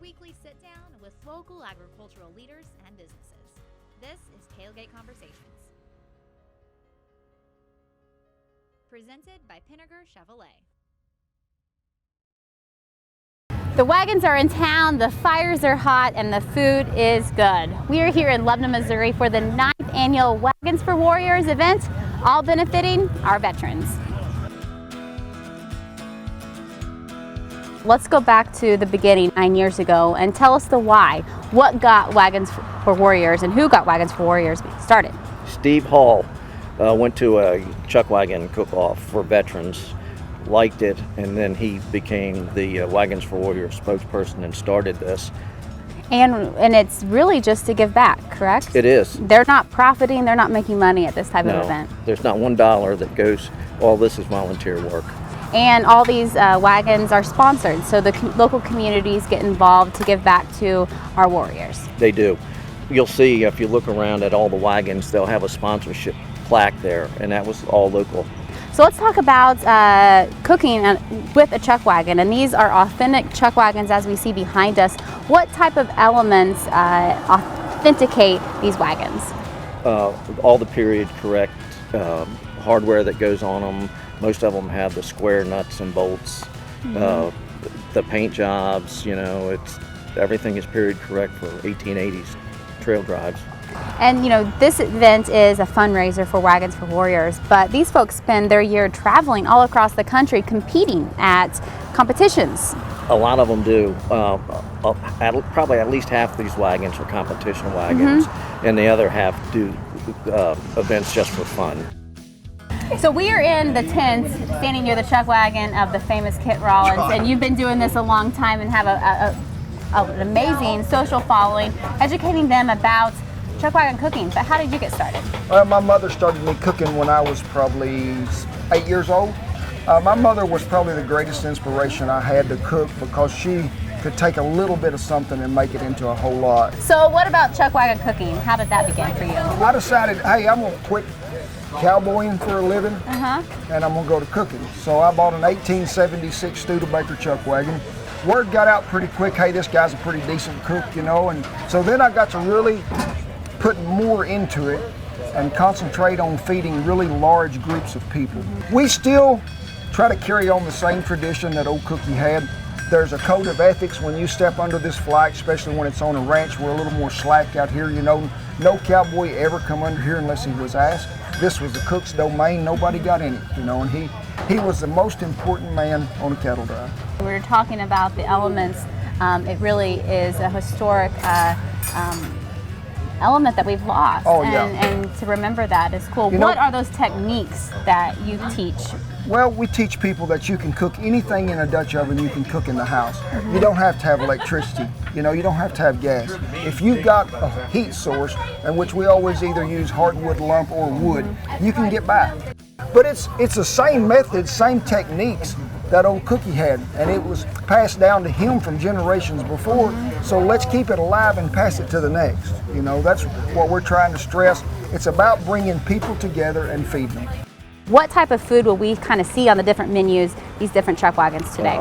weekly sit-down with local agricultural leaders and businesses. This is Tailgate Conversations. Presented by Pinnaker Chevrolet. The wagons are in town, the fires are hot, and the food is good. We are here in Lebanon, Missouri for the 9th annual Wagons for Warriors event, all benefiting our veterans. Let's go back to the beginning 9 years ago and tell us the why. What got Wagons for Warriors and who got Wagons for Warriors started? Steve Hall went to a chuck wagon cook-off for veterans, liked it, and then he became the Wagons for Warriors spokesperson and started this. And it's really just to give back, correct? It is. They're not profiting, they're not making money at this type of event. There's not $1 that goes, all this is volunteer work. And all these wagons are sponsored, so the local communities get involved to give back to our warriors. They do. You'll see if you look around at all the wagons, they'll have a sponsorship plaque there, and that was all local. So let's talk about cooking with a chuck wagon, and these are authentic chuck wagons as we see behind us. What type of elements authenticate these wagons? All the period correct hardware that goes on them. Most of them have the square nuts and bolts, the paint jobs, everything is period correct for 1880s trail drives. And this event is a fundraiser for Wagons for Warriors, but these folks spend their year traveling all across the country competing at competitions. A lot of them do. Probably at least half of these wagons are competition wagons, and the other half do events just for fun. So we are in the tent standing near the chuck wagon of the famous Kit Rollins, and you've been doing this a long time and have an amazing social following, educating them about chuck wagon cooking. But how did you get started? My mother started me cooking when I was probably 8 years old. My mother was probably the greatest inspiration I had to cook because she could take a little bit of something and make it into a whole lot. So what about chuck wagon cooking? How did that begin for you? I decided, hey, I'm going to quit cowboying for a living and I'm going to go to cooking. So I bought an 1876 Studebaker chuck wagon. Word got out pretty quick, hey, this guy's a pretty decent cook, and so then I got to really put more into it and concentrate on feeding really large groups of people. We still try to carry on the same tradition that old Cookie had. There's a code of ethics when you step under this flag, especially when it's on a ranch. We're a little more slack out here, No cowboy ever come under here unless he was asked. This was the cook's domain, nobody got in it, and he was the most important man on a cattle drive. We were talking about the elements. It really is a historic element that we've lost. Oh, yeah. And to remember that is cool. What are those techniques that you teach? Well, we teach people that you can cook anything in a Dutch oven, you can cook in the house. You don't have to have electricity. You don't have to have gas. If you've got a heat source, in which we always either use hardwood lump or wood, you can get by. But it's the same methods, same techniques that old Cookie had, and it was passed down to him from generations before, so let's keep it alive and pass it to the next. That's what we're trying to stress. It's about bringing people together and feeding them. What type of food will we kind of see on the different menus, these different chuck wagons today?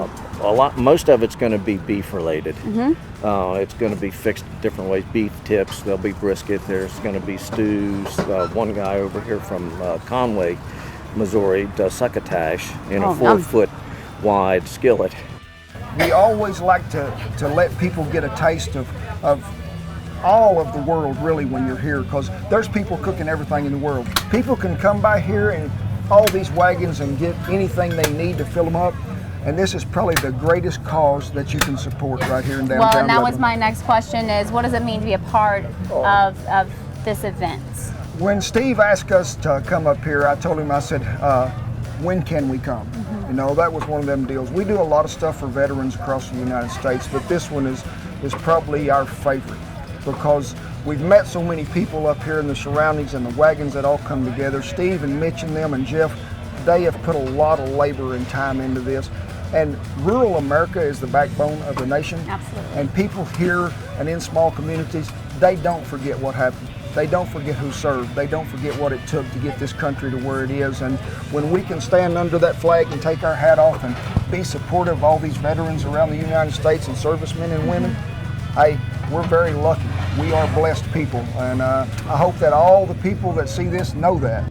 Most of it's going to be beef related. It's going to be fixed different ways. Beef tips, there'll be brisket, there's going to be stews. One guy over here from Conway, Missouri, does succotash in a 4-foot wide skillet. We always like to let people get a taste of all of the world really when you're here, because there's people cooking everything in the world. People can come by here and all these wagons and get anything they need to fill them up, and this is probably the greatest cause that you can support right here in downtown Well, and that Lebanon. was my next question is, what does it mean to be a part of this event? When Steve asked us to come up here, I told him, I said, when can we come? That was one of them deals. We do a lot of stuff for veterans across the United States, but this one is probably our favorite because we've met so many people up here in the surroundings and the wagons that all come together. Steve and Mitch and them and Jeff, they have put a lot of labor and time into this. And rural America is the backbone of the nation. Absolutely. And people here and in small communities, they don't forget what happened. They don't forget who served. They don't forget what it took to get this country to where it is. And when we can stand under that flag and take our hat off and be supportive of all these veterans around the United States and servicemen and women, hey, we're very lucky. We are blessed people, and I hope that all the people that see this know that.